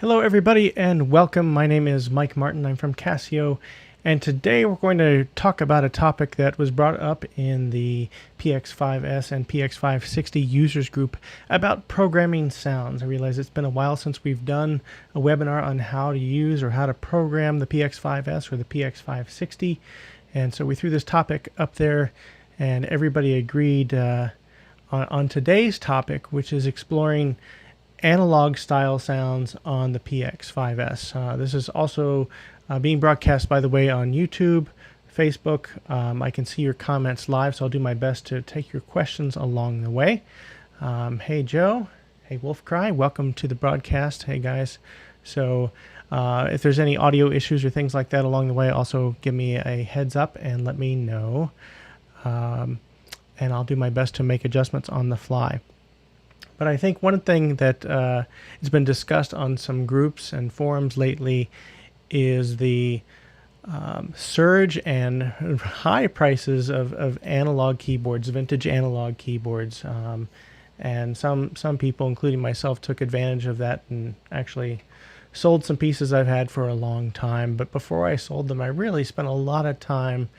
Hello everybody and welcome. My name is Mike Martin. I'm from Casio, and today we're going to talk about a topic that was brought up in the PX-5S and PX-560 users group about programming sounds. I realize it's been a while since we've done a webinar on how to use or how to program the PX-5S or the PX-560, and so we threw this topic up there and everybody agreed on today's topic, which is exploring analog style sounds on the PX-5S. This is also being broadcast, by the way, on YouTube, Facebook. I can see your comments live, so I'll do my best to take your questions along the way. Hey Joe, hey Wolfcry, welcome to the broadcast. Hey guys. So if there's any audio issues or things like that along the way, also give me a heads up and let me know. And I'll do my best to make adjustments on the fly. But I think one thing that has been discussed on some groups and forums lately is the surge and high prices of analog keyboards, vintage analog keyboards. And some people, including myself, took advantage of that and actually sold some pieces I've had for a long time. But before I sold them, I really spent a lot of time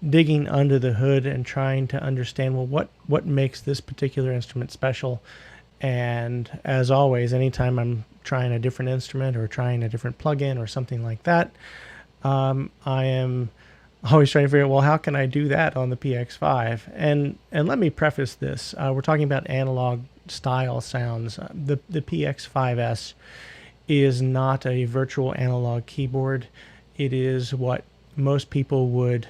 digging under the hood and trying to understand, well, what makes this particular instrument special. And as always, anytime I'm trying a different instrument or trying a different plugin or something like that, I am always trying to figure out, well, how can I do that on the PX5? And let me preface this. We're talking about analog style sounds. The PX5S is not a virtual analog keyboard. It is what most people would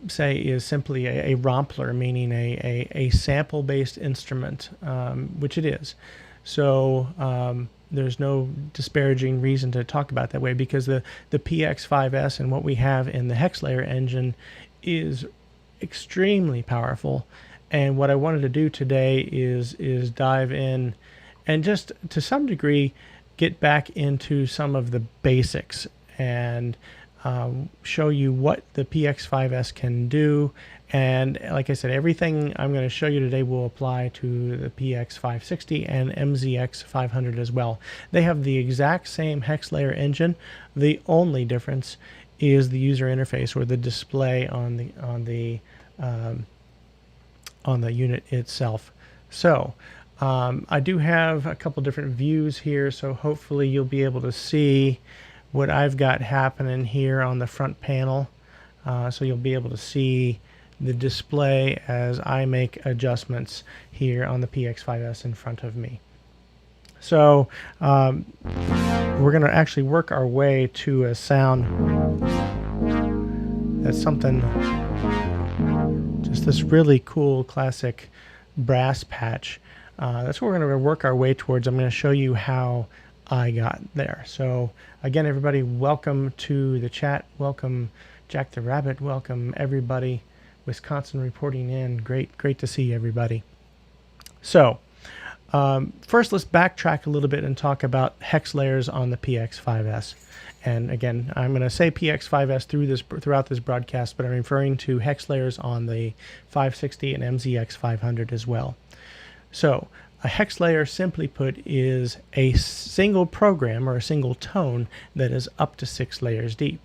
say is simply a rompler, meaning a sample-based instrument, which it is. So there's no disparaging reason to talk about it that way, because the PX5S and what we have in the Hex Layer engine is extremely powerful. And what I wanted to do today is dive in and just to some degree get back into some of the basics and show you what the PX5S can do. And like I said, everything I'm going to show you today will apply to the PX560 and MZX500 as well. They have the exact same Hex Layer engine. The only difference is the user interface or the display on the unit itself. So I do have a couple different views here, so hopefully you'll be able to see what I've got happening here on the front panel. So you'll be able to see the display as I make adjustments here on the PX5S in front of me. So we're going to actually work our way to a sound that's something, just this really cool classic brass patch. That's what we're going to work our way towards. I'm going to show you how I got there. So again, everybody, welcome to the chat. Welcome Jack the Rabbit. Welcome everybody. Wisconsin reporting in. Great to see everybody. So first, let's backtrack a little bit and talk about hex layers on the PX5S. And again, I'm going to say PX5S throughout this broadcast, but I'm referring to hex layers on the 560 and MZX500 as well. So a hex layer, simply put, is a single program or a single tone that is up to 6 layers deep.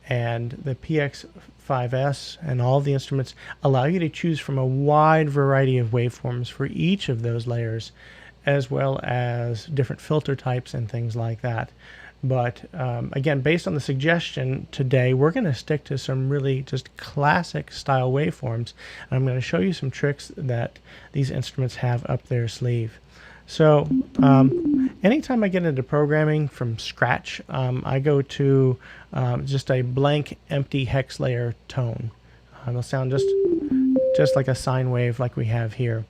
And the PX5S and all the instruments allow you to choose from a wide variety of waveforms for each of those layers, as well as different filter types and things like that. But again, based on the suggestion today, we're going to stick to some really just classic style waveforms. And I'm going to show you some tricks that these instruments have up their sleeve. So anytime I get into programming from scratch, I go to just a blank, empty hex layer tone. It'll sound just like a sine wave like we have here.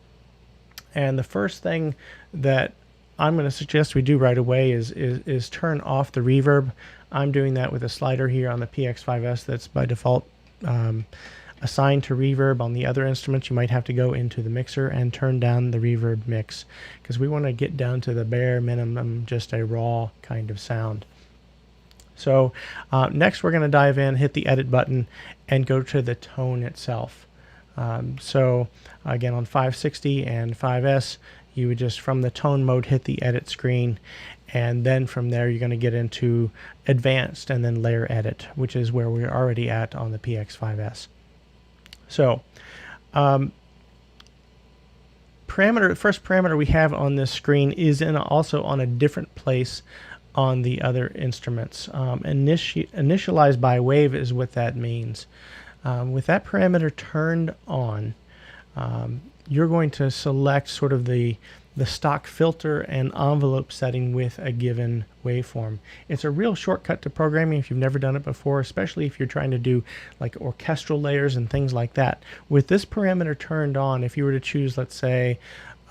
And the first thing that I'm going to suggest we do right away is turn off the reverb. I'm doing that with a slider here on the PX5S that's by default assigned to reverb. On the other instruments, you might have to go into the mixer and turn down the reverb mix, because we want to get down to the bare minimum, just a raw kind of sound. So next we're going to dive in, hit the edit button, and go to the tone itself. So again, on 560 and 5S, you would just from the tone mode hit the edit screen, and then from there you're going to get into advanced and then layer edit, which is where we're already at on the PX-5S. So first parameter we have on this screen is also on a different place on the other instruments. Initialize by wave is what that means. With that parameter turned on, you're going to select sort of the stock filter and envelope setting with a given waveform. It's a real shortcut to programming if you've never done it before, especially if you're trying to do like orchestral layers and things like that. With this parameter turned on, if you were to choose, let's say,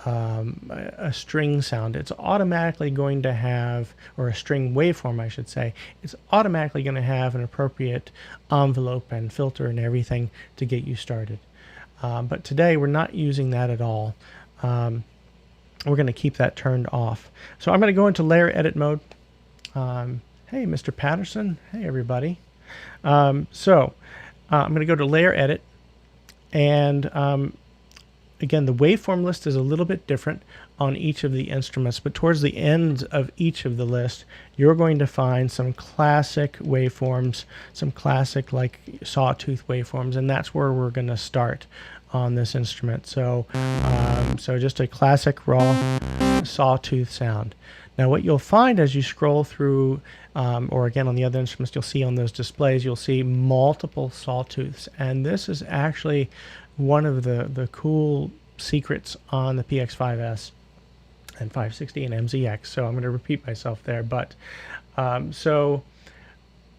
a string sound, it's automatically going to have, or a string waveform I should say, it's automatically going to have an appropriate envelope and filter and everything to get you started. But today we're not using that at all. We're going to keep that turned off. So I'm going to go into layer edit mode. Hey, Mr. Patterson. Hey, everybody. I'm going to go to layer edit. And again, the waveform list is a little bit different on each of the instruments. But towards the end of each of the list, you're going to find some classic waveforms, some classic like sawtooth waveforms. And that's where we're going to start on this instrument. So just a classic raw sawtooth sound. Now what you'll find as you scroll through, or again on the other instruments you'll see on those displays, you'll see multiple sawtooths. And this is actually one of the cool secrets on the PX-5S and 560 and MZX. So I'm going to repeat myself there. But so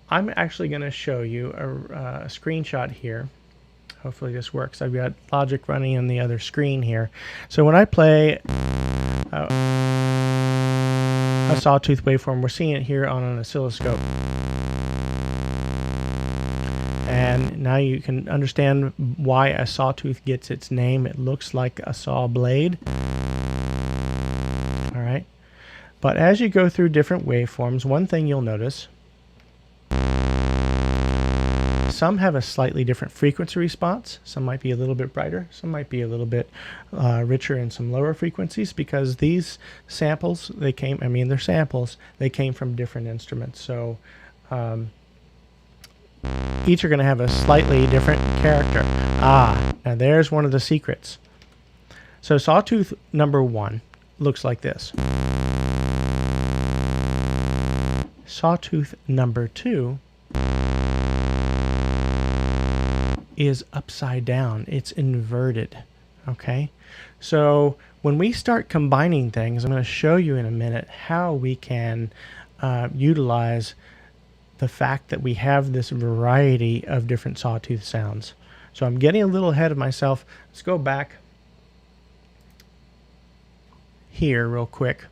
I'm actually going to show you a screenshot here. Hopefully this works. I've got Logic running on the other screen here. So when I play a sawtooth waveform, we're seeing it here on an oscilloscope. And now you can understand why a sawtooth gets its name. It looks like a saw blade. All right. But as you go through different waveforms, one thing you'll notice, some have a slightly different frequency response. Some might be a little bit brighter. Some might be a little bit richer in some lower frequencies, because these samples, they're samples, they came from different instruments. So each are going to have a slightly different character. Now there's one of the secrets. So sawtooth number 1 looks like this. Sawtooth number 2 is upside down. It's inverted. Okay, so when we start combining things, I'm going to show you in a minute how we can utilize the fact that we have this variety of different sawtooth sounds. So I'm getting a little ahead of myself. Let's go back here real quick.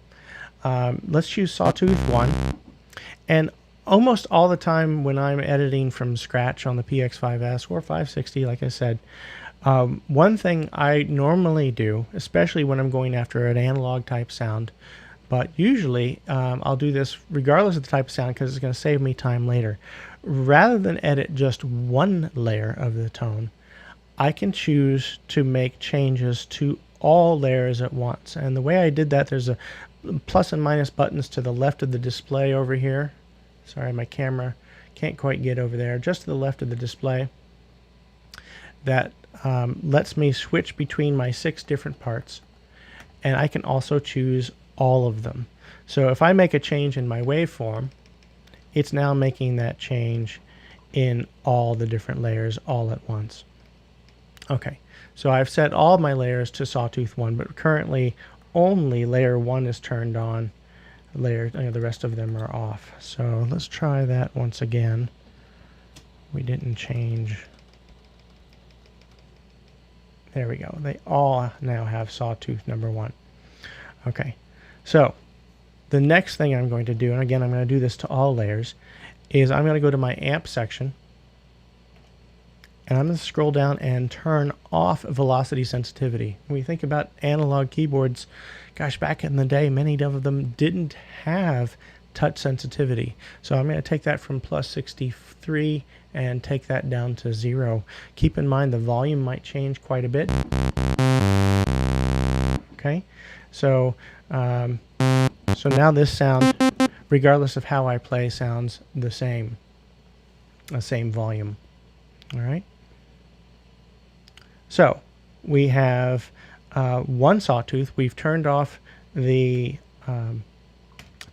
Let's choose sawtooth 1. And almost all the time when I'm editing from scratch on the PX-5S or 560, like I said, one thing I normally do, especially when I'm going after an analog type sound, but usually I'll do this regardless of the type of sound because it's going to save me time later. Rather than edit just one layer of the tone, I can choose to make changes to all layers at once. And the way I did that, there's a plus and minus buttons to the left of the display over here. Sorry, my camera can't quite get over there. Just to the left of the display. That lets me switch between my 6 different parts. And I can also choose all of them. So if I make a change in my waveform, it's now making that change in all the different layers all at once. Okay, so I've set all my layers to sawtooth 1, but currently only layer 1 is turned on. The rest of them are off. So let's try that once again. We didn't change. There we go. They all now have sawtooth number 1. Okay, so the next thing I'm going to do, and again I'm going to do this to all layers, is I'm going to go to my amp section, and I'm going to scroll down and turn off velocity sensitivity. When we think about analog keyboards, gosh, back in the day, many of them didn't have touch sensitivity. So I'm going to take that from plus 63 and take that down to 0. Keep in mind the volume might change quite a bit. Okay, So, so now this sound, regardless of how I play, sounds the same volume. All right. So we have one sawtooth. We've turned off the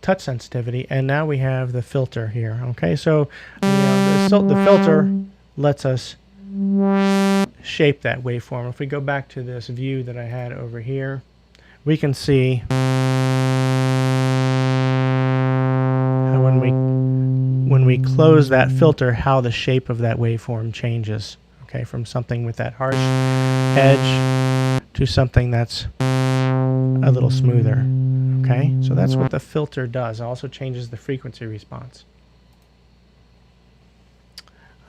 touch sensitivity, and now we have the filter here. Okay, so the filter lets us shape that waveform. If we go back to this view that I had over here, we can see how when we close that filter, how the shape of that waveform changes. Okay, from something with that harsh edge to something that's a little smoother. Okay, so that's what the filter does. It also changes the frequency response.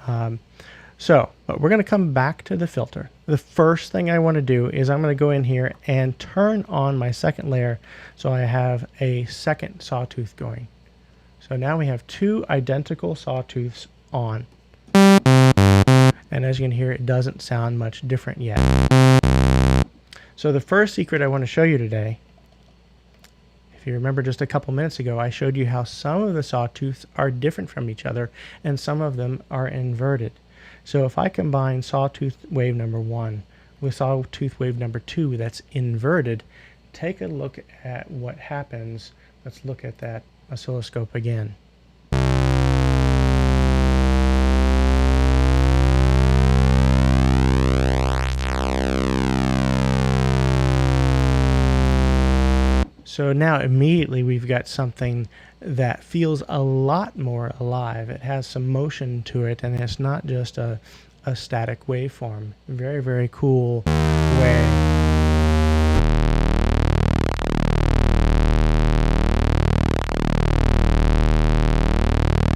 But we're going to come back to the filter. The first thing I want to do is I'm going to go in here and turn on my second layer so I have a second sawtooth going. So now we have two identical sawtooths on. And as you can hear, it doesn't sound much different yet. So the first secret I want to show you today, if you remember just a couple minutes ago, I showed you how some of the sawtooths are different from each other and some of them are inverted. So if I combine sawtooth wave number 1 with sawtooth wave number 2 that's inverted, take a look at what happens. Let's look at that oscilloscope again. So now immediately we've got something that feels a lot more alive. It has some motion to it, and it's not just a static waveform. Very, very cool way.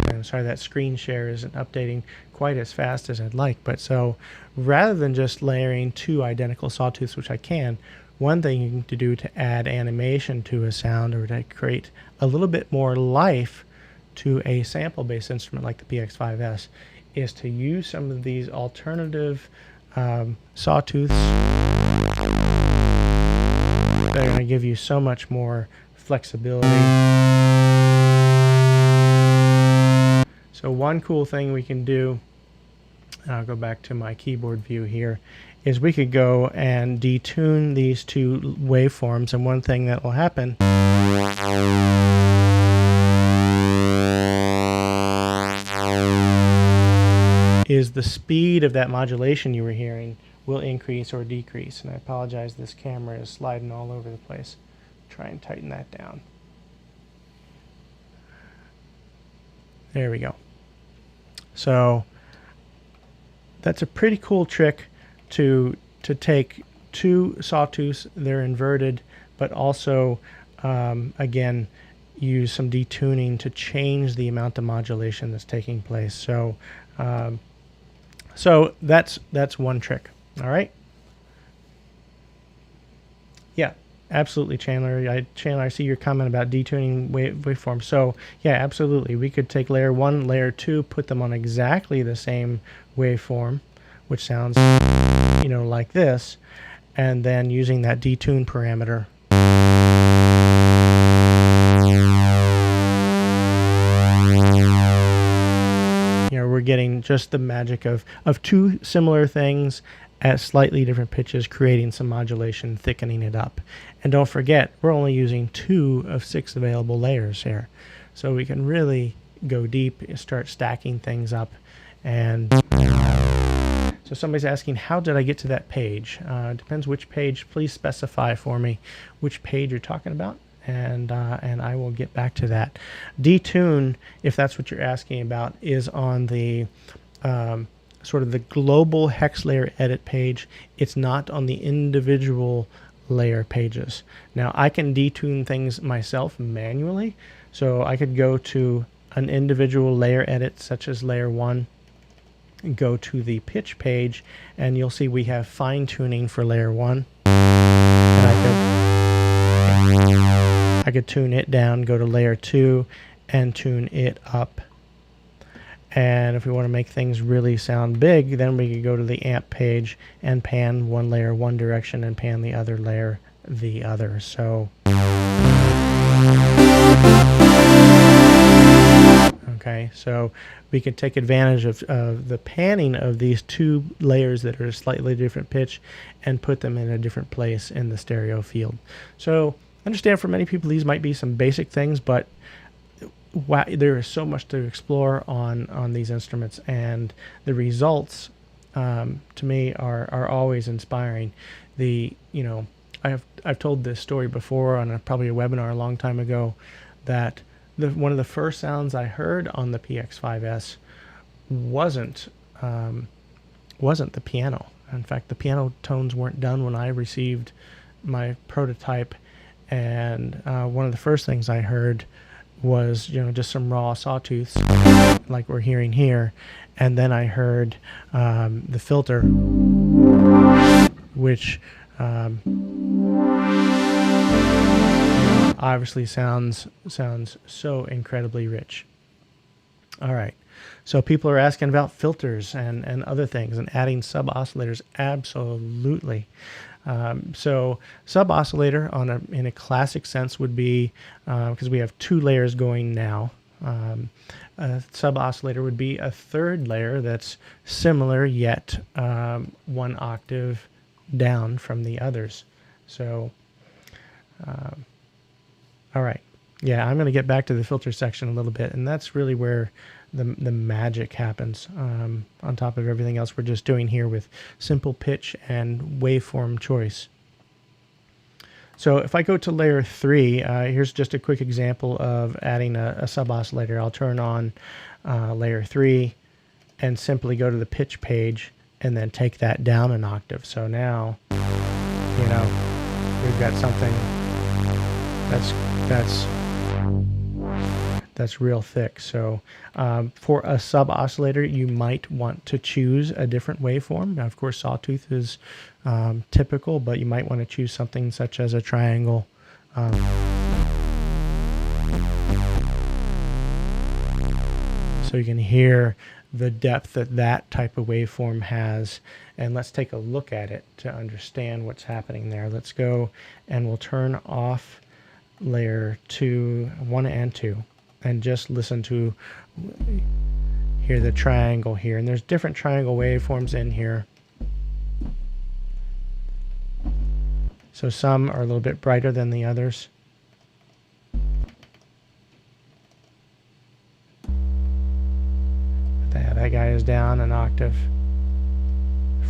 I'm sorry that screen share isn't updating quite as fast as I'd like, but so rather than just layering two identical sawtooths, which I can, one thing to do to add animation to a sound or to create a little bit more life to a sample-based instrument like the PX-5S is to use some of these alternative sawtooths. They're going to give you so much more flexibility. So one cool thing we can do, I'll go back to my keyboard view here, is we could go and detune these two waveforms, and one thing that will happen is the speed of that modulation you were hearing will increase or decrease. And I apologize, this camera is sliding all over the place. Try and tighten that down. There we go. So that's a pretty cool trick to take two sawtooths, they're inverted, but also again use some detuning to change the amount of modulation that's taking place. So so that's one trick. All right. Yeah, absolutely, Chandler. Chandler, I see your comment about detuning waveforms. So yeah, absolutely. We could take layer 1, layer 2, put them on exactly the same waveform, which sounds, you know, like this, and then using that detune parameter. You know, we're getting just the magic of two similar things at slightly different pitches, creating some modulation, thickening it up. And don't forget, we're only using 2 of 6 available layers here. So we can really go deep, start stacking things up. And so somebody's asking, how did I get to that page? Depends which page. Please specify for me which page you're talking about, and I will get back to that. Detune, if that's what you're asking about, is on the sort of the global hex layer edit page. It's not on the individual layer pages. Now I can detune things myself manually, so I could go to an individual layer edit such as layer 1, go to the pitch page, and you'll see we have fine tuning for layer 1, and I could tune it down, go to layer 2 and tune it up. And if we want to make things really sound big, then we could go to the amp page and pan one layer one direction and pan the other layer the other. So okay, so we can take advantage of the panning of these two layers that are a slightly different pitch and put them in a different place in the stereo field. So I understand for many people these might be some basic things, but wow, there is so much to explore on these instruments, and the results to me are always inspiring. I've told this story before on probably a webinar a long time ago, that one of the first sounds I heard on the PX-5S wasn't the piano. In fact, the piano tones weren't done when I received my prototype, and one of the first things I heard was just some raw sawtooths like we're hearing here, and then I heard the filter, which obviously sounds so incredibly rich. All right, so people are asking about filters and other things, and adding sub-oscillators. Absolutely. So sub-oscillator in a classic sense would be, because we have two layers going now, a sub-oscillator would be a third layer that's similar yet one octave down from the others. So all right, yeah, I'm going to get back to the filter section a little bit, and that's really where the magic happens, on top of everything else we're just doing here with simple pitch and waveform choice. So if I go to layer 3, here's just a quick example of adding a sub-oscillator. I'll turn on layer 3 and simply go to the pitch page and then take that down an octave. So now, we've got something that's real thick. So for a sub-oscillator, you might want to choose a different waveform. Now, of course, sawtooth is typical, but you might want to choose something such as a triangle. So you can hear the depth that type of waveform has. And let's take a look at it to understand what's happening there. Let's go and we'll turn off layer 1 and 2 and just listen to hear the triangle here. And there's different triangle waveforms in here. So some are a little bit brighter than the others. That guy is down an octave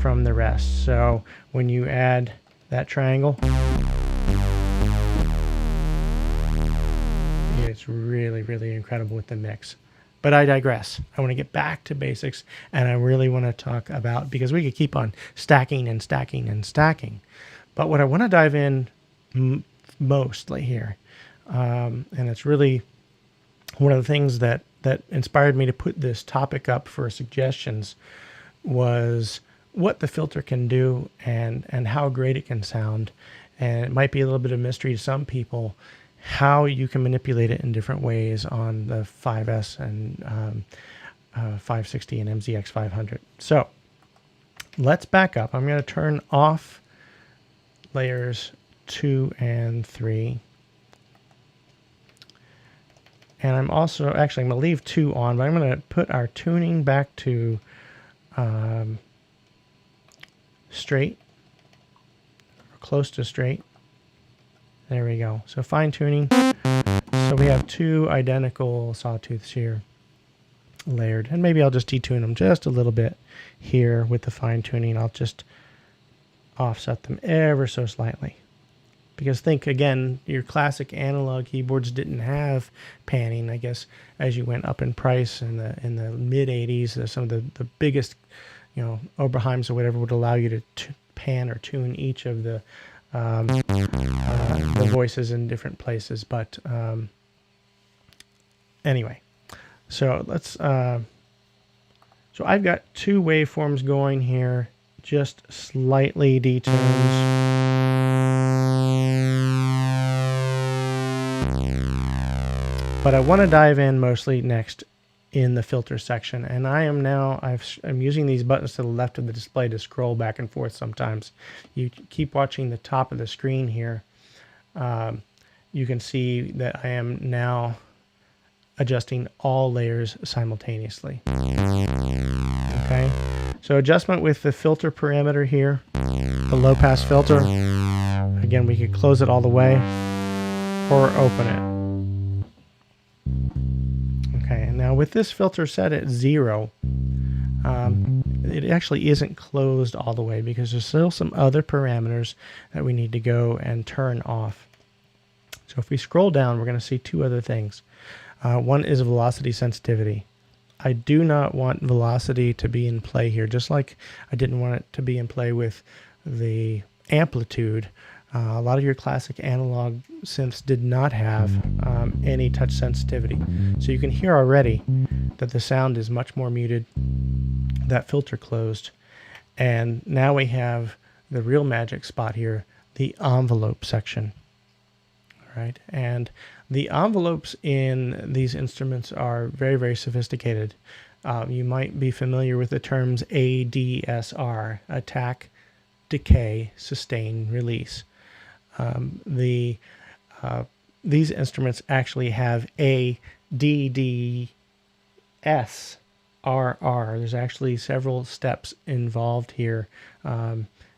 from the rest. So when you add that triangle, it's really, really incredible with the mix. But I digress. I want to get back to basics, and I really want to talk about, because we could keep on stacking and stacking and stacking. But what I want to dive in mostly here, and it's really one of the things that inspired me to put this topic up for suggestions, was what the filter can do and how great it can sound. And it might be a little bit of mystery to some people how you can manipulate it in different ways on the 5S and 560 and MZX 500. So let's back up. I'm going to turn off layers 2 and 3. And I'm also, actually, I'm going to leave 2 on, but I'm going to put our tuning back to straight, or close to straight. There we go. So fine tuning. So we have 2 identical sawtooths here layered. And maybe I'll just detune them just a little bit here with the fine tuning. I'll just offset them ever so slightly. Because think again, your classic analog keyboards didn't have panning. I guess as you went up in price in the mid 80s, some of the biggest, Oberheims or whatever would allow you to pan or tune each of the voices in different places. But anyway, so let's. So I've got 2 waveforms going here, just slightly detuned. But I want to dive in mostly next in the filter section. And I'm using these buttons to the left of the display to scroll back and forth sometimes. You keep watching the top of the screen here. you can see that I am now adjusting all layers simultaneously. Okay, so adjustment with the filter parameter here, the low pass filter. Again, we could close it all the way or open it. Okay, and now with this filter set at 0, it actually isn't closed all the way because there's still some other parameters that we need to go and turn off. So if we scroll down, we're going to see two other things. One is velocity sensitivity. I do not want velocity to be in play here, just like I didn't want it to be in play with the amplitude. A lot of your classic analog synths did not have any touch sensitivity. So you can hear already that the sound is much more muted, that filter closed, and now we have the real magic spot here, the envelope section. All right, and the envelopes in these instruments are very, very sophisticated. You might be familiar with the terms ADSR, attack, decay, sustain, release. These instruments actually have ADDSRR. There's actually several steps involved here,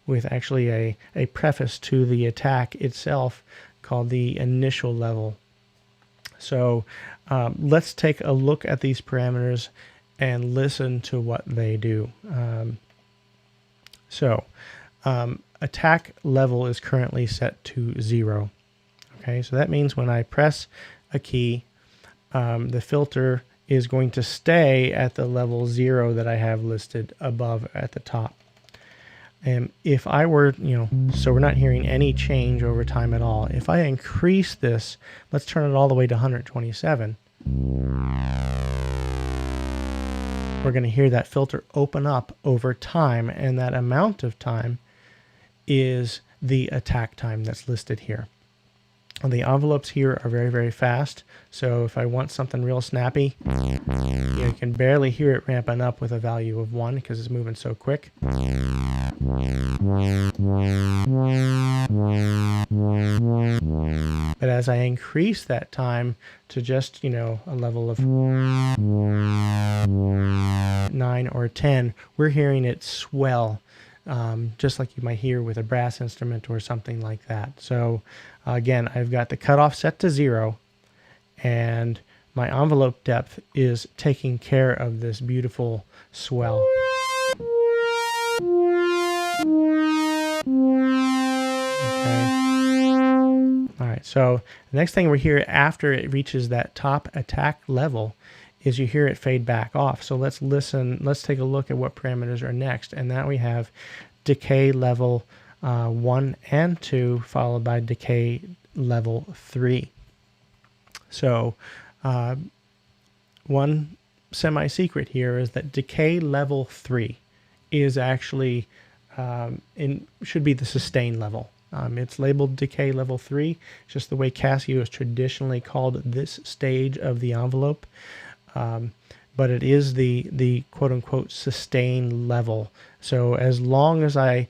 with actually a preface to the attack itself called the initial level. So let's take a look at these parameters and listen to what they do. Attack level is currently set to 0. Okay, so that means when I press a key, the filter is going to stay at the level 0 that I have listed above at the top. And if I were, so we're not hearing any change over time at all. If I increase this, let's turn it all the way to 127. We're going to hear that filter open up over time, and that amount of time is the attack time that's listed here. And the envelopes here are very, very fast. So if I want something real snappy, you can barely hear it ramping up with a value of 1 because it's moving so quick. But as I increase that time to just, a level of 9 or 10, we're hearing it swell. Just like you might hear with a brass instrument or something like that. So again, I've got the cutoff set to 0, and my envelope depth is taking care of this beautiful swell. Okay. All right, so the next thing we hear after it reaches that top attack level is you hear it fade back off. So let's listen, let's take a look at what parameters are next. And now we have decay level 1 and 2, followed by decay level 3. So one semi-secret here is that decay level 3 is actually, should be the sustain level. It's labeled decay level 3, just the way Casio has traditionally called this stage of the envelope. But it is the quote-unquote sustain level. So as long as I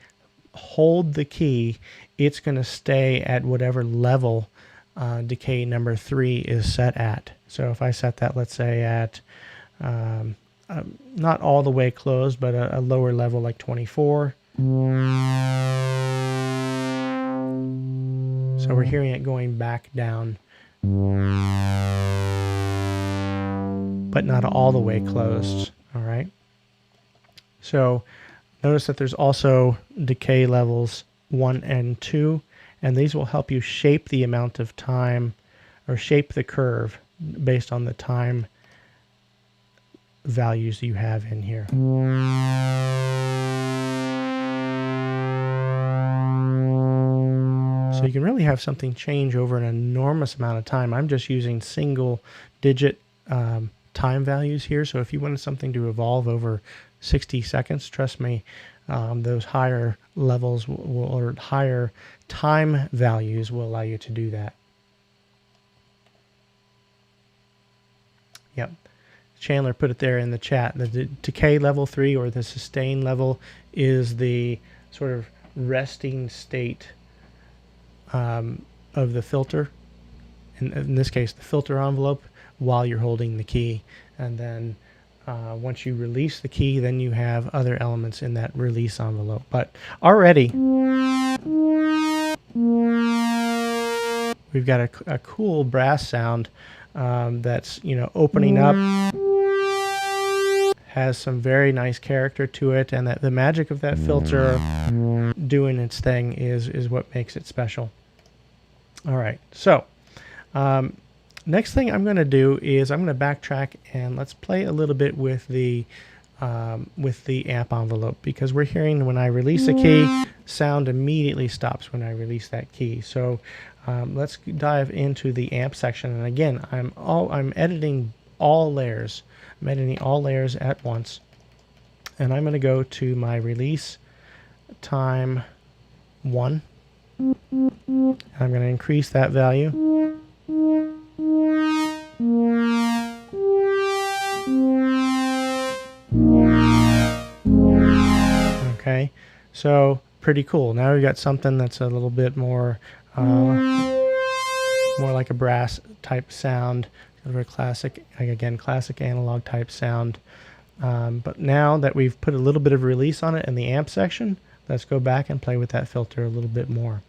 hold the key, it's going to stay at whatever level decay number 3 is set at. So if I set that, let's say, at not all the way closed, but a lower level like 24. So we're hearing it going back down, but not all the way closed. All right. So notice that there's also decay levels 1 and 2, and these will help you shape the amount of time, or shape the curve based on the time values you have in here. So you can really have something change over an enormous amount of time. I'm just using single digit time values here. So if you wanted something to evolve over 60 seconds, trust me, those higher levels or higher time values will allow you to do that. Yep. Chandler put it there in the chat. The decay level 3, or the sustain level, is the sort of resting state of of the filter, in this case the filter envelope, while you're holding the key. And then once you release the key, then you have other elements in that release envelope. But already we've got a cool brass sound that's, you know, opening up, has some very nice character to it, and that the magic of that filter doing its thing is what makes it special. All right, so next thing I'm going to do is I'm going to backtrack and let's play a little bit with the amp envelope, because we're hearing when I release a key, sound immediately stops when I release that key. So let's dive into the amp section, and again, I'm editing all layers. I'm editing all layers at once, and I'm going to go to my release time 1. I'm going to increase that value. Okay, so pretty cool. Now we've got something that's a little bit more like a brass type sound, sort of a classic, again, classic analog type sound. But now that we've put a little bit of release on it in the amp section, let's go back and play with that filter a little bit more.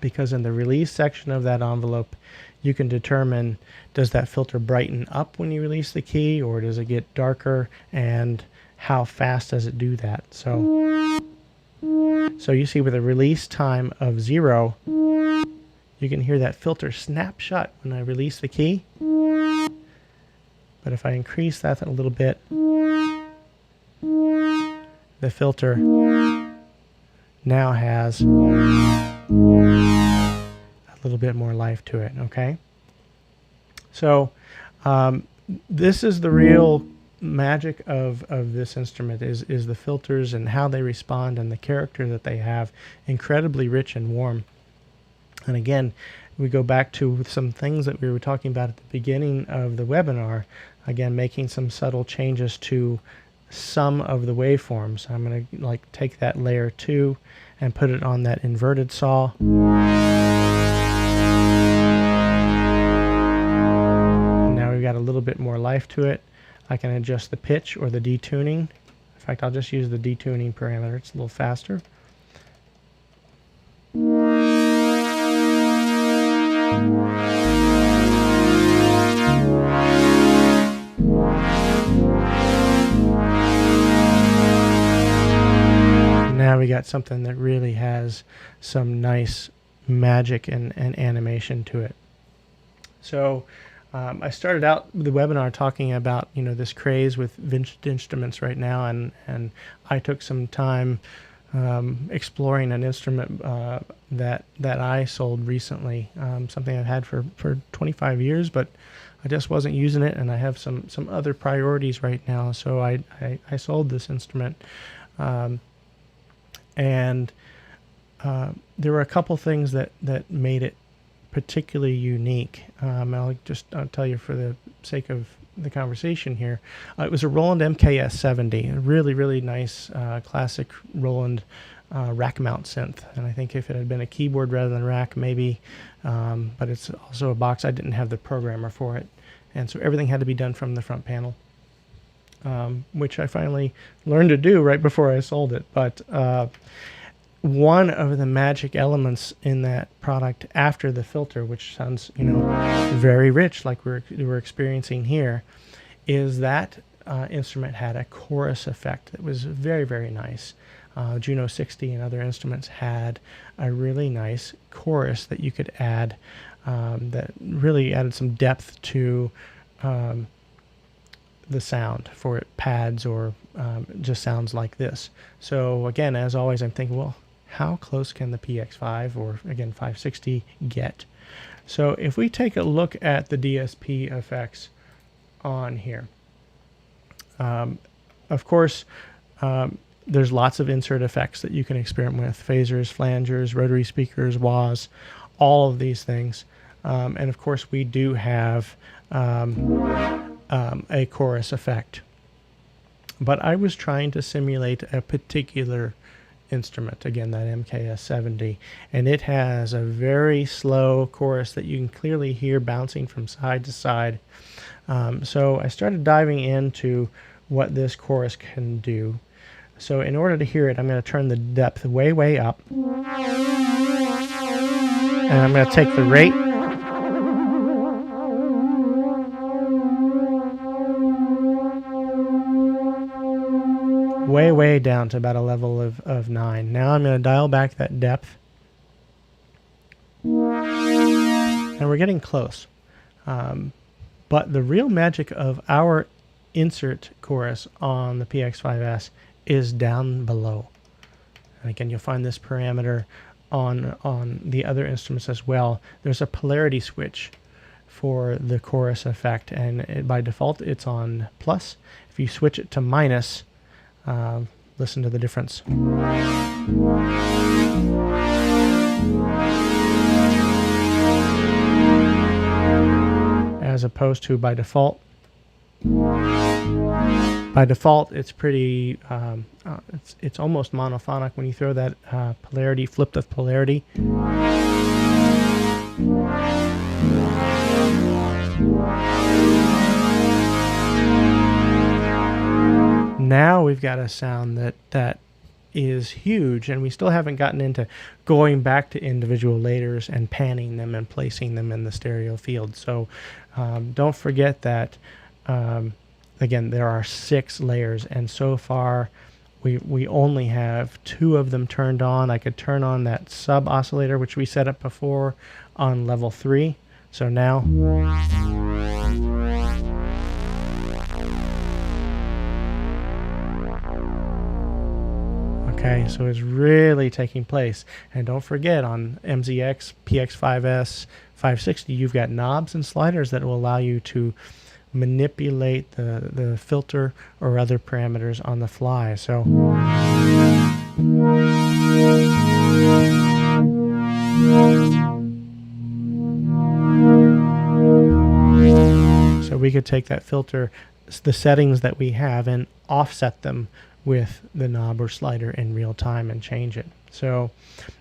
Because in the release section of that envelope, you can determine, does that filter brighten up when you release the key, or does it get darker, and how fast does it do that? So you see with a release time of 0, you can hear that filter snap shut when I release the key. But if I increase that a little bit, the filter now has a little bit more life to it, okay? So this is the real magic of this instrument, is the filters and how they respond and the character that they have. Incredibly rich and warm. And again, we go back to some things that we were talking about at the beginning of the webinar. Again, making some subtle changes to some of the waveforms. I'm going to like take that layer 2 and put it on that inverted saw. Now we've got a little bit more life to it. I can adjust the pitch or the detuning. In fact, I'll just use the detuning parameter. It's a little faster. Now we got something that really has some nice magic and animation to it. So I started out the webinar talking about, you know, this craze with vintage instruments right now, and I took some time exploring an instrument that I sold recently, something I've had for 25 years, but I just wasn't using it, and I have some other priorities right now, so I sold this instrument. And there were a couple things that made it particularly unique. I'll tell you for the sake of the conversation here. It was a Roland MKS 70, a really nice classic Roland rack mount synth. And I think if it had been a keyboard rather than rack, maybe, but it's also a box. I didn't have the programmer for it, and so everything had to be done from the front panel, which I finally learned to do right before I sold it. But one of the magic elements in that product after the filter, which sounds, you know, very rich like we're experiencing here, is that instrument had a chorus effect that was very nice. Juno 60 and other instruments had a really nice chorus that you could add, that really added some depth to the sound for it, pads or just sounds like this. So again, as always, I'm thinking, well, how close can the PX5 or again 560 get? So if we take a look at the DSP effects on here, of course, there's lots of insert effects that you can experiment with: phasers, flangers, rotary speakers, wahs, all of these things. And of course, we do have a chorus effect. But I was trying to simulate a particular instrument, again, that MKS-70, and it has a very slow chorus that you can clearly hear bouncing from side to side. So I started diving into what this chorus can do. So in order to hear it, I'm going to turn the depth way, way up. And I'm going to take the rate way, way down to about a level of 9. Now I'm going to dial back that depth. And we're getting close. But the real magic of our insert chorus on the PX-5S is down below. And again, you'll find this parameter on the other instruments as well. There's a polarity switch for the chorus effect, and by default it's on plus. If you switch it to minus, listen to the difference. As opposed to by default. By default, it's pretty, it's almost monophonic when you throw that polarity, flip the polarity. Now we've got a sound that is huge, and we still haven't gotten into going back to individual layers and panning them and placing them in the stereo field. So don't forget that, again, there are 6 layers, and so far we only have 2 of them turned on. I could turn on that Sub-Oscillator, which we set up before, on level 3. So now, okay, so it's really taking place. And don't forget, on MZX, PX-5S, 560, you've got knobs and sliders that will allow you to manipulate the filter or other parameters on the fly. So we could take that filter, the settings that we have, and offset them with the knob or slider in real time and change it. So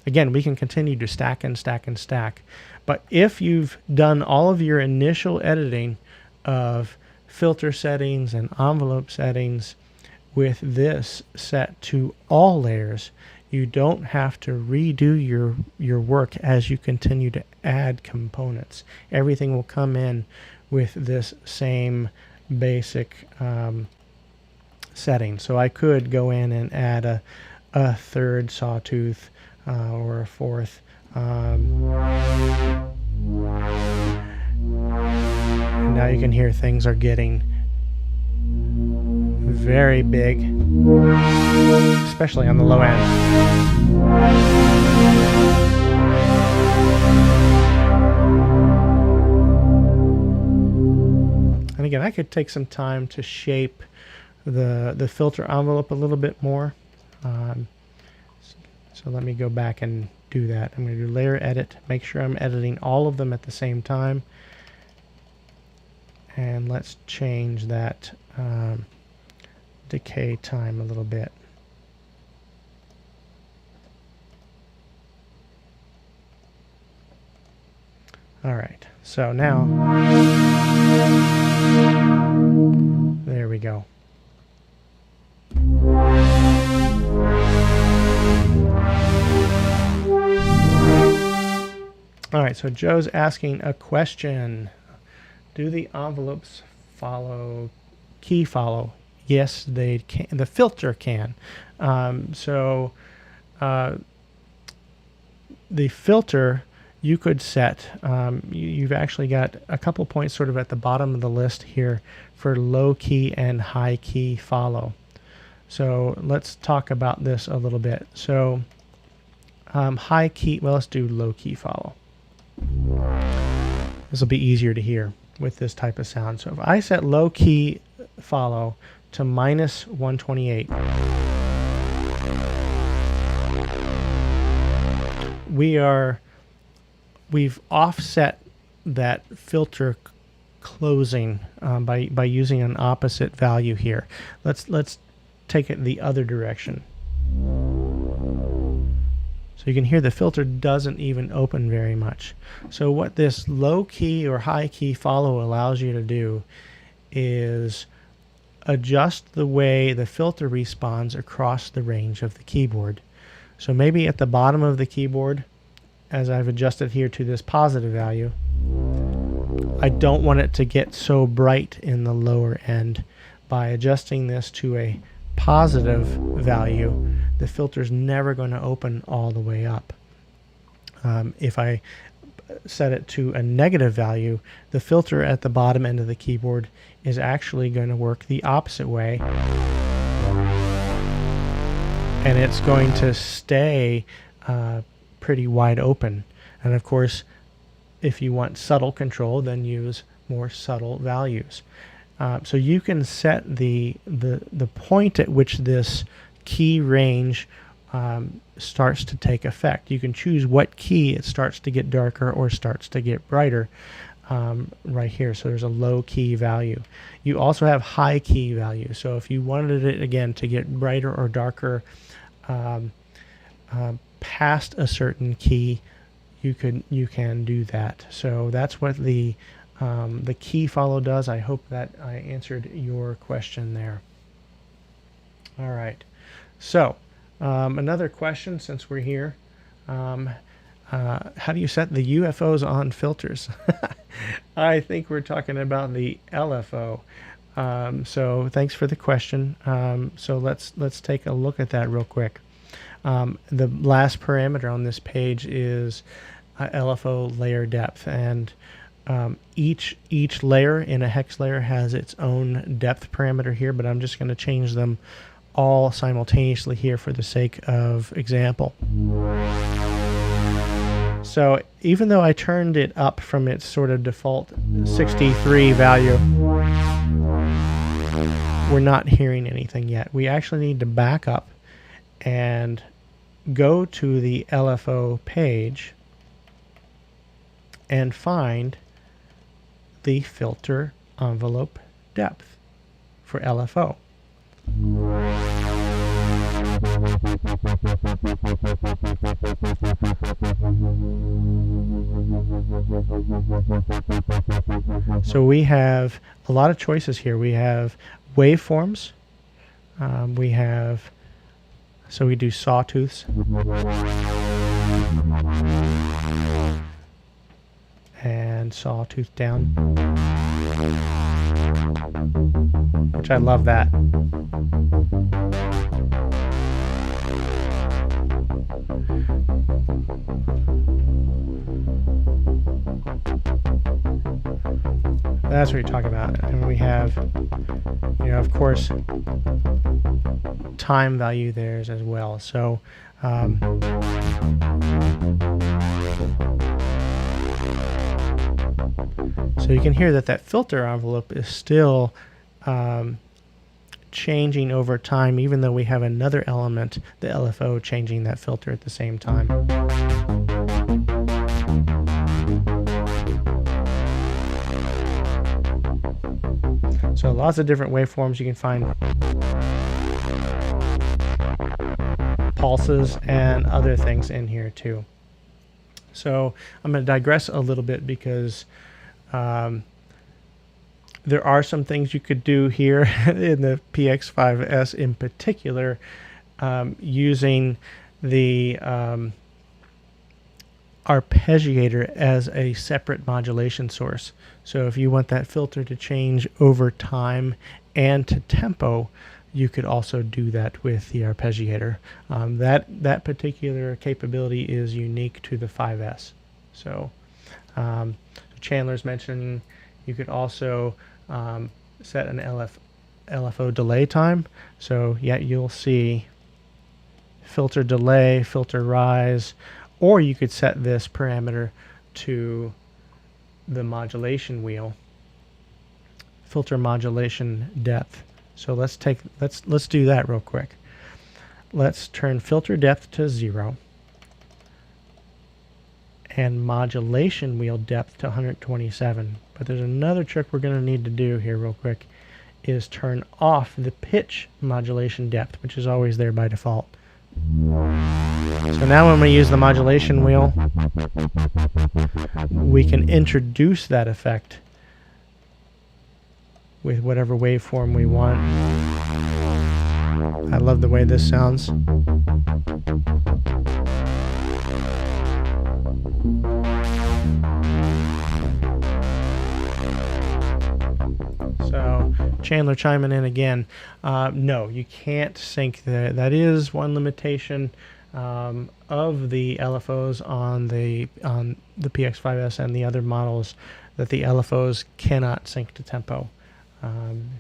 again, we can continue to stack and stack and stack. But if you've done all of your initial editing of filter settings and envelope settings with this set to all layers, you don't have to redo your work as you continue to add components. Everything will come in with this same basic setting. So I could go in and add a third sawtooth or a fourth. And now you can hear things are getting very big, especially on the low end. And again, I could take some time to shape the filter envelope a little bit more. So let me go back and do that. I'm going to do layer edit, make sure I'm editing all of them at the same time. And let's change that decay time a little bit. All right, so now, there we go. All right, so Joe's asking a question. Do the envelopes follow key follow? Yes, they can. The filter can. The filter you could set. You've actually got a couple points sort of at the bottom of the list here for low key and high key follow. So let's talk about this a little bit. So high key, well, let's do low key follow. This will be easier to hear with this type of sound. So if I set low key follow to minus 128, we've offset that filter closing by using an opposite value here. Let's take it the other direction. So you can hear the filter doesn't even open very much. So what this low key or high key follow allows you to do is adjust the way the filter responds across the range of the keyboard. So maybe at the bottom of the keyboard, as I've adjusted here to this positive value, I don't want it to get so bright in the lower end. By adjusting this to a positive value, the filter's never going to open all the way up. If I set it to a negative value, the filter at the bottom end of the keyboard is actually going to work the opposite way, and it's going to stay pretty wide open. And of course, if you want subtle control, then use more subtle values. So you can set the point at which this key range starts to take effect. You can choose what key it starts to get darker or starts to get brighter right here. So there's a low key value. You also have high key value. So if you wanted it again to get brighter or darker past a certain key, you can do that. So that's what the key follow does. I hope that I answered your question there. All right. So another question, since we're here, how do you set the UFOs on filters? I think we're talking about the LFO. So thanks for the question. So let's take a look at that real quick. The last parameter on this page is LFO layer depth, and each layer in a hex layer has its own depth parameter here, but I'm just going to change them all simultaneously here for the sake of example. So even though I turned it up from its sort of default 63 value, we're not hearing anything yet. We actually need to back up and go to the LFO page and find the filter envelope depth for LFO. So we have a lot of choices here. We have waveforms. So we do sawtooths. And sawtooth down, which I love that. That's what you're talking about. And we have, of course, time value there as well. So so you can hear that filter envelope is still changing over time, even though we have another element, the LFO, changing that filter at the same time. So lots of different waveforms. You can find pulses and other things in here too. So I'm going to digress a little bit because there are some things you could do here in the PX-5S in particular, using the arpeggiator as a separate modulation source. So if you want that filter to change over time and to tempo, you could also do that with the arpeggiator. That particular capability is unique to the 5S. So Chandler's mentioning you could also set an LFO delay time. So yeah, you'll see filter delay, filter rise, or you could set this parameter to the modulation wheel, filter modulation depth. So let's do that real quick. Let's turn filter depth to 0 and modulation wheel depth to 127. But there's another trick we're going to need to do here real quick, is turn off the pitch modulation depth, which is always there by default. So now when we use the modulation wheel, we can introduce that effect with whatever waveform we want. I love the way this sounds. So Chandler chiming in again. No, you can't sync that is one limitation of the LFOs on the PX-5S and the other models, that the LFOs cannot sync to tempo.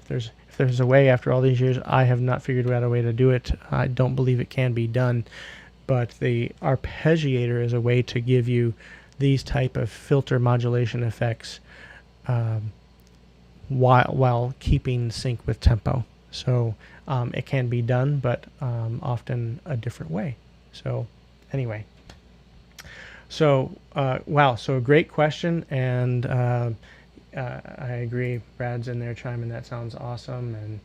If there's a way, after all these years, I have not figured out a way to do it. I don't believe it can be done, but the arpeggiator is a way to give you these type of filter modulation effects while keeping sync with tempo. So it can be done, but often a different way. So anyway, so wow, so a great question, and I agree. Brad's in there chiming. That sounds awesome, and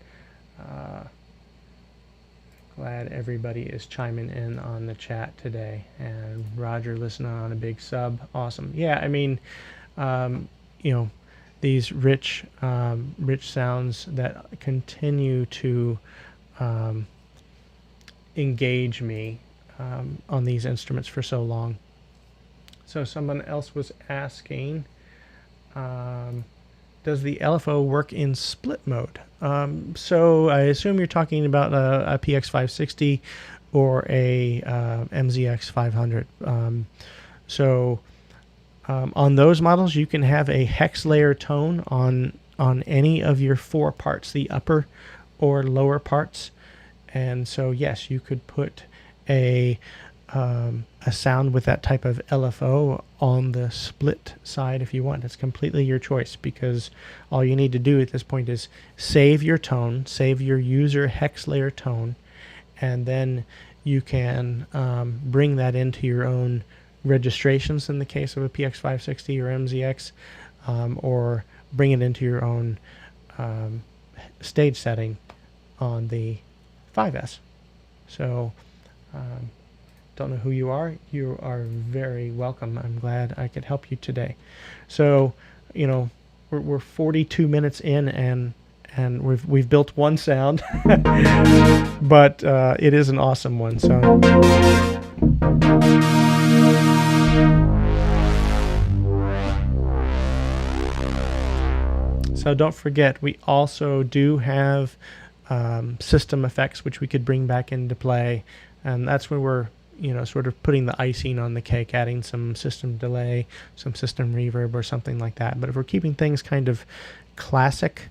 glad everybody is chiming in on the chat today. And Roger listening on a big sub. Awesome. Yeah, I mean, you know, these rich sounds that continue to engage me on these instruments for so long. So someone else was asking, does the LFO work in split mode? So I assume you're talking about a PX-560 or a MZX 500. On those models, you can have a hex layer tone on any of your four parts, the upper or lower parts. And so yes, you could put a sound with that type of LFO on the split side if you want. It's completely your choice, because all you need to do at this point is save your tone, save your user hex layer tone, and then you can bring that into your own registrations in the case of a PX560 or MZX, or bring it into your own stage setting on the 5S. So don't know who you are. You are very welcome. I'm glad I could help you today. So, you know, we're 42 minutes in, and we've built one sound, but it is an awesome one. So don't forget, we also do have system effects which we could bring back into play, and that's where we're, you know, sort of putting the icing on the cake, adding some system delay, some system reverb, or something like that. But if we're keeping things kind of classic,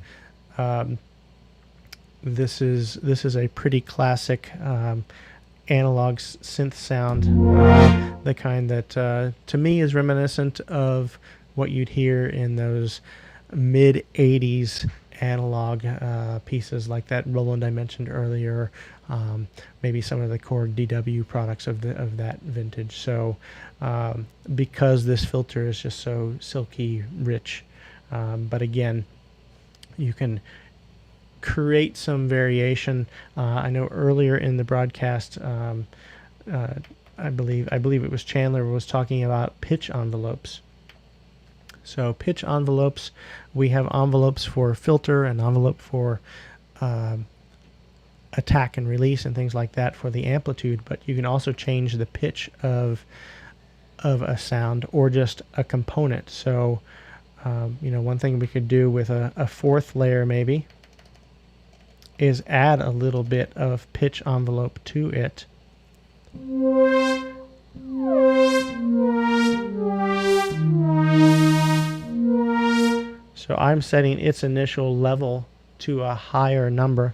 this is a pretty classic analog synth sound, the kind that to me is reminiscent of what you'd hear in those mid 80s analog pieces like that Roland I mentioned earlier, maybe some of the Korg DW products of that vintage. So because this filter is just so silky rich, but again, you can create some variation. I know earlier in the broadcast, I believe it was Chandler was talking about pitch envelopes. So pitch envelopes, we have envelopes for filter and envelope for attack and release and things like that for the amplitude, but you can also change the pitch of a sound or just a component. So you know, one thing we could do with a fourth layer maybe is add a little bit of pitch envelope to it. So I'm setting its initial level to a higher number,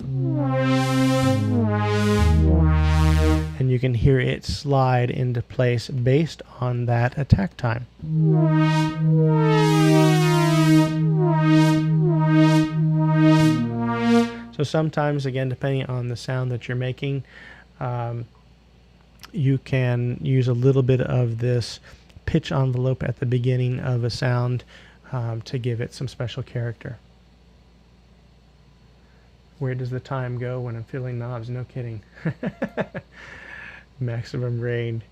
and you can hear it slide into place based on that attack time. So sometimes, again, depending on the sound that you're making, you can use a little bit of this pitch envelope at the beginning of a sound to give it some special character. Where does the time go when I'm feeling knobs? No kidding. Maximum rain.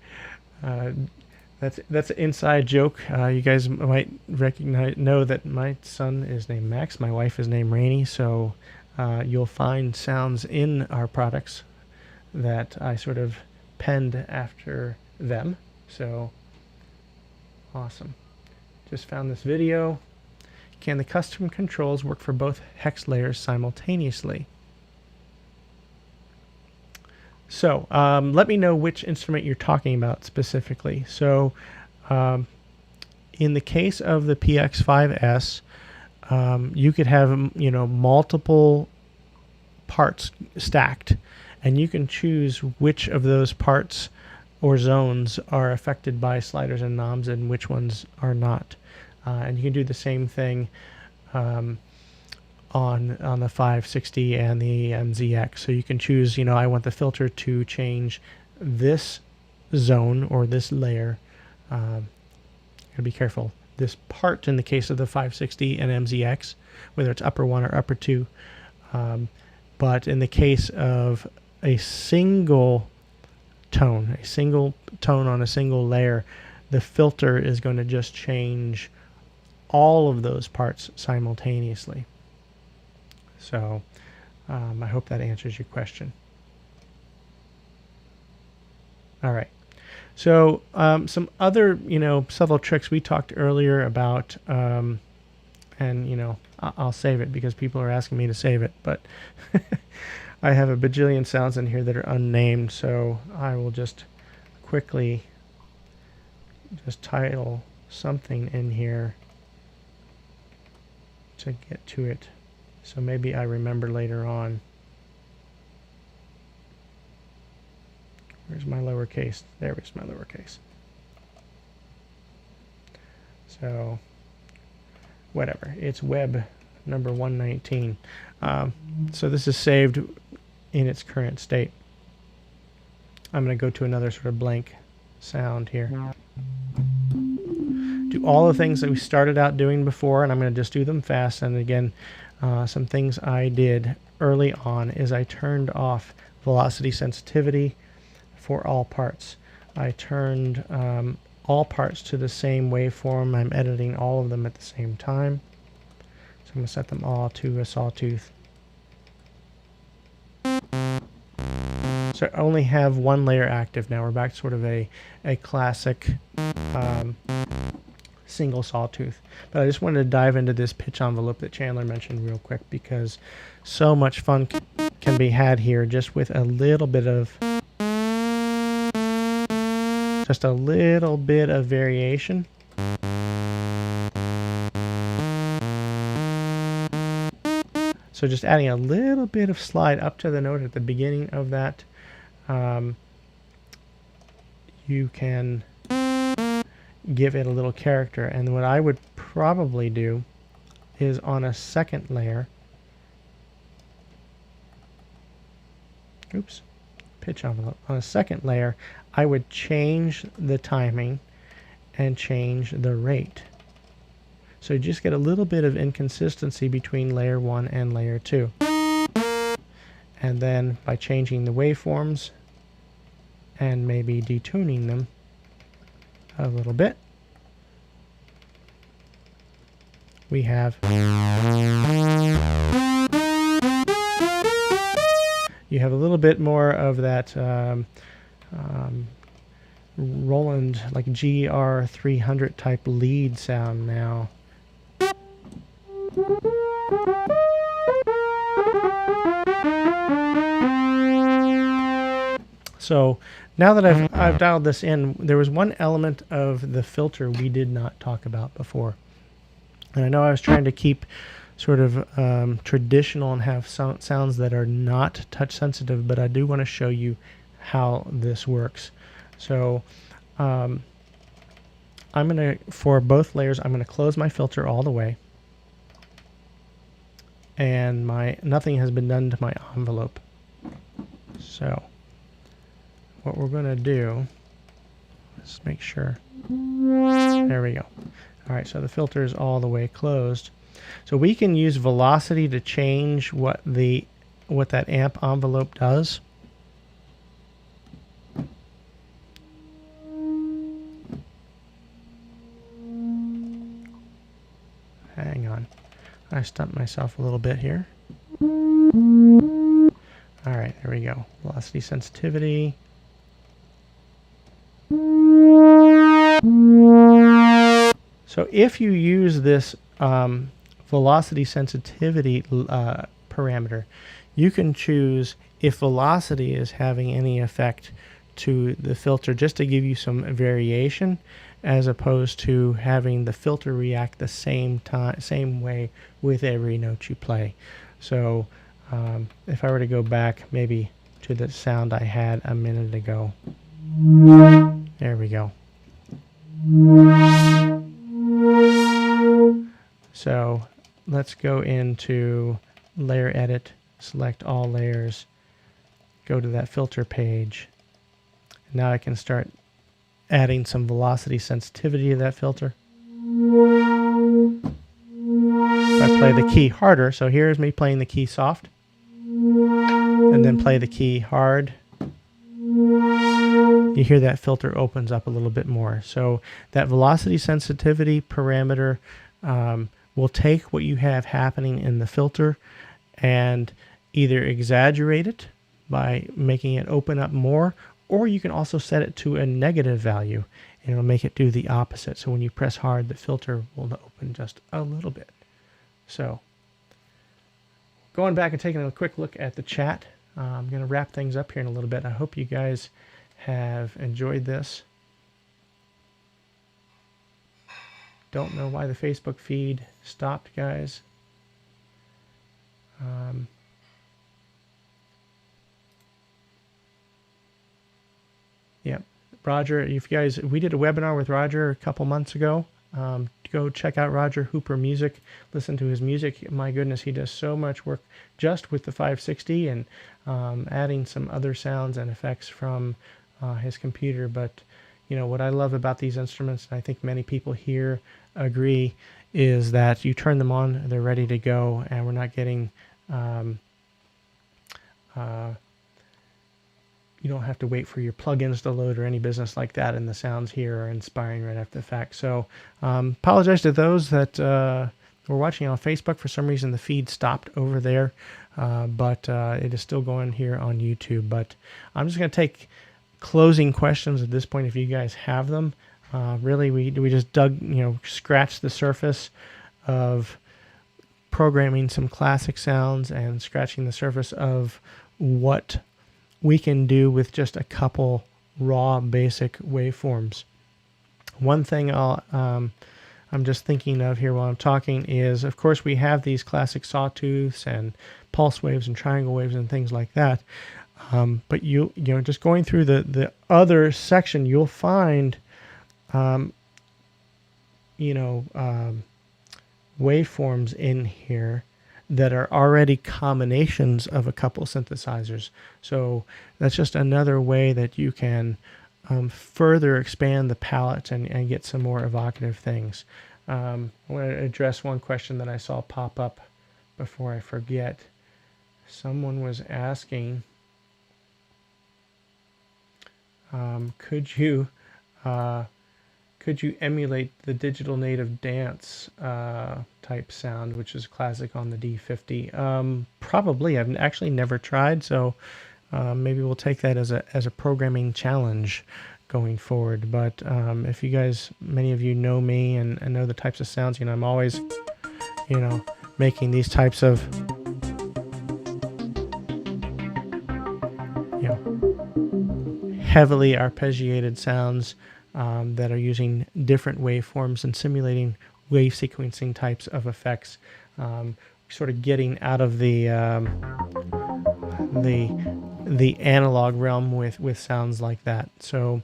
That's an inside joke. You guys might know that my son is named Max. My wife is named Rainy. So you'll find sounds in our products that I sort of penned after them. So awesome. Just found this video. Can the custom controls work for both hex layers simultaneously? So let me know which instrument you're talking about specifically. So in the case of the PX-5S, you could have multiple parts stacked, and you can choose which of those parts or zones are affected by sliders and knobs and which ones are not. And you can do the same thing on the 560 and the MZX. So you can choose, I want the filter to change this zone or this layer. Gotta be careful. This part in the case of the 560 and MZX, whether it's upper 1 or upper 2. But in the case of a single tone on a single layer, the filter is going to just change all of those parts simultaneously. So I hope that answers your question. All right. So some other, subtle tricks we talked earlier about, and I'll save it because people are asking me to save it, but I have a bajillion sounds in here that are unnamed, so I will just quickly just title something in here to get to it. So maybe I remember later on. Where's my lowercase? There is my lowercase. So whatever, it's web number 119. So this is saved in its current state. I'm going to go to another sort of blank sound here. Do all the things that we started out doing before, and I'm going to just do them fast. And again, some things I did early on is I turned off velocity sensitivity for all parts. I turned all parts to the same waveform. I'm editing all of them at the same time. So I'm going to set them all to a sawtooth. So I only have one layer active now. We're back to sort of a classic single sawtooth. But I just wanted to dive into this pitch envelope that Chandler mentioned real quick, because so much fun can be had here just with a little bit of variation. So just adding a little bit of slide up to the note at the beginning of that, you can give it a little character. And what I would probably do is on a second layer, pitch envelope. On a second layer, I would change the timing and change the rate. So you just get a little bit of inconsistency between layer 1 and layer 2. And then by changing the waveforms and maybe detuning them a little bit, we have you have a little bit more of that Roland, like GR300 type lead sound now. So now that I've dialed this in, there was one element of the filter we did not talk about before. And I know I was trying to keep sort of traditional and have sounds that are not touch sensitive, but I do want to show you how this works. So I'm going to, for both layers, I'm going to close my filter all the way. And nothing has been done to my envelope. So what we're going to do, let's make sure. There we go. All right, so the filter is all the way closed. So we can use velocity to change what that amp envelope does. hang on. I stumped myself a little bit here. All right, there we go. Velocity sensitivity. So if you use this velocity sensitivity parameter, you can choose if velocity is having any effect to the filter, just to give you some variation, as opposed to having the filter react the same way with every note you play. So if I were to go back maybe to the sound I had a minute ago, there we go. So let's go into layer edit, select all layers, go to that filter page. Now I can start adding some velocity sensitivity to that filter. If I play the key harder, so here's me playing the key soft, and then play the key hard, you hear that filter opens up a little bit more. So that velocity sensitivity parameter will take what you have happening in the filter and either exaggerate it by making it open up more, or you can also set it to a negative value and it'll make it do the opposite. So when you press hard, the filter will open just a little bit. So going back and taking a quick look at the chat, I'm going to wrap things up here in a little bit. I hope you guys have enjoyed this. Don't know why the Facebook feed stopped, guys. Yep. Roger, if you guys, we did a webinar with Roger a couple months ago. Go check out Roger Hooper Music. Listen to his music. My goodness, he does so much work just with the 560 and adding some other sounds and effects from his computer. But you know what I love about these instruments, and I think many people here agree, is that you turn them on, they're ready to go, and we're not getting you don't have to wait for your plugins to load or any business like that, and the sounds here are inspiring right after the fact. So apologize to those that were watching on Facebook. For some reason the feed stopped over there, but it is still going here on YouTube. But I'm just going to take closing questions at this point if you guys have them. Really, we just scratched the surface of programming some classic sounds and scratching the surface of what we can do with just a couple raw basic waveforms. One thing I'm just thinking of here while I'm talking is, of course, we have these classic sawtooths and pulse waves and triangle waves and things like that. But you know, just going through the other section, you'll find waveforms in here that are already combinations of a couple synthesizers. So that's just another way that you can further expand the palette and get some more evocative things. I want to address one question that I saw pop up before I forget. Someone was asking, could you emulate the digital native dance type sound, which is classic on the D50? Probably. I've actually never tried, so maybe we'll take that as a programming challenge going forward. But if you guys, many of you know me and know the types of sounds, I'm always, making these types of, heavily arpeggiated sounds that are using different waveforms and simulating wave sequencing types of effects, sort of getting out of the analog realm with sounds like that. So,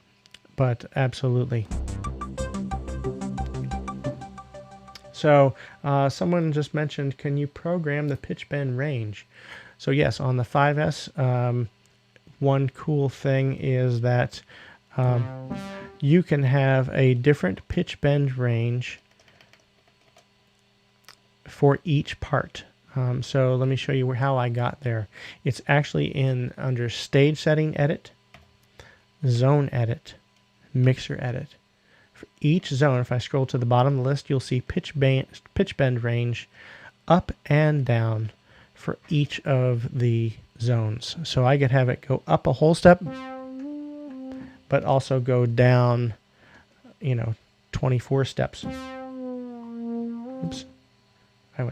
but absolutely. So someone just mentioned, can you program the pitch bend range? So yes, on the 5S, one cool thing is that you can have a different pitch bend range for each part. So let me show you how I got there. It's actually under Stage Setting Edit, Zone Edit, Mixer Edit. for each zone, if I scroll to the bottom of the list, you'll see pitch bend range up and down for each of the zones. So I could have it go up a whole step, but also go down, 24 steps. Oops. I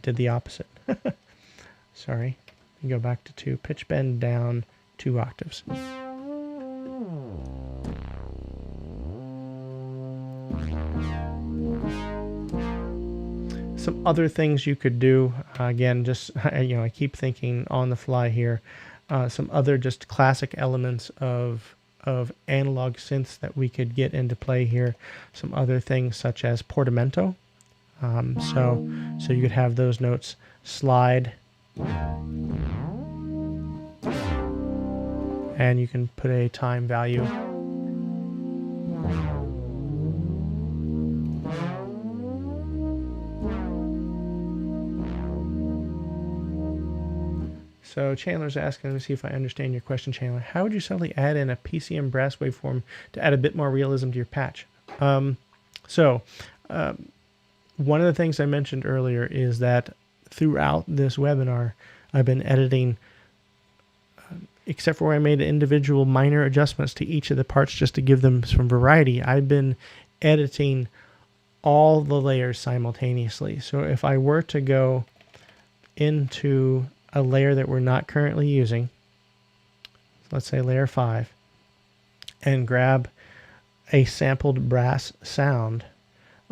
did the opposite. Sorry. Go back to 2. Pitch bend down 2 octaves. Some other things you could do, again, just, I keep thinking on the fly here, some other just classic elements of analog synths that we could get into play here. Some other things such as portamento. So you could have those notes slide, and you can put a time value. So Chandler's asking, let me see if I understand your question, Chandler. How would you suddenly add in a PCM brass waveform to add a bit more realism to your patch? One of the things I mentioned earlier is that throughout this webinar, I've been editing, except for where I made individual minor adjustments to each of the parts just to give them some variety, I've been editing all the layers simultaneously. So if I were to go into a layer that we're not currently using, let's say layer 5, and grab a sampled brass sound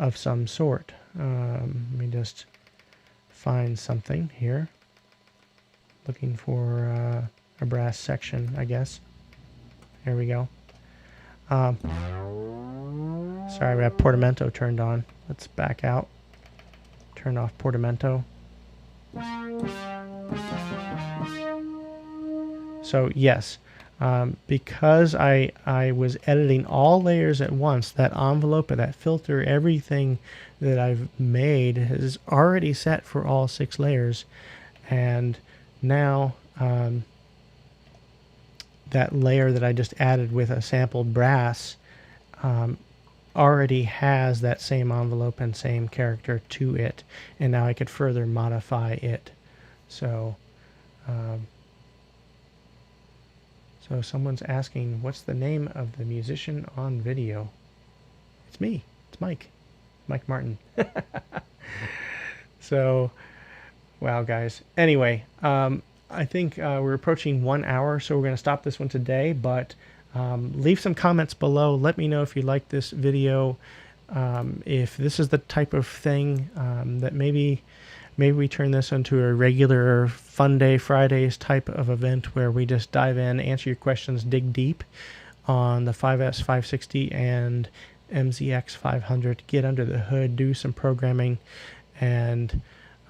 of some sort. Let me just find something here. Looking for a brass section, I guess. There we go. Sorry, we have portamento turned on. Let's back out. Turn off portamento. So yes, because I was editing all layers at once, that envelope, that filter, everything that I've made is already set for all 6 layers. And now that layer that I just added with a sampled brass already has that same envelope and same character to it. And now I could further modify it. So someone's asking, what's the name of the musician on video? It's me. It's Mike Martin. So, wow, guys. Anyway, I think we're approaching 1 hour, so we're going to stop this one today. But leave some comments below. Let me know if you like this video. If this is the type of thing that maybe we turn this into a regular Fun Day Fridays type of event where we just dive in, answer your questions, dig deep on the 5S, 560, and MZX 500, get under the hood, do some programming, and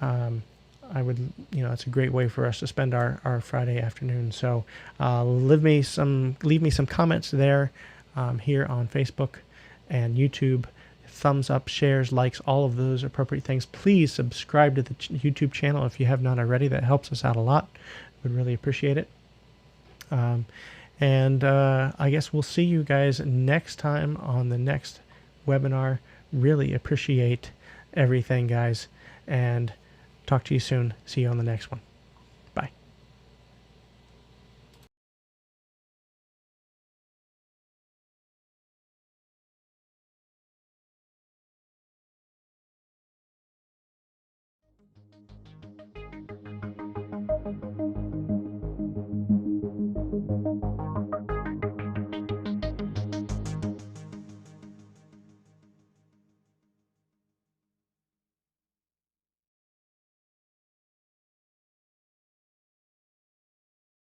I would, it's a great way for us to spend our Friday afternoon. So leave me some comments there here on Facebook and YouTube. Thumbs up, shares, likes, all of those appropriate things. Please subscribe to the YouTube channel if you have not already. That helps us out a lot. Would really appreciate it. And I guess we'll see you guys next time on the next webinar. Really appreciate everything, guys, and talk to you soon. See you on the next one.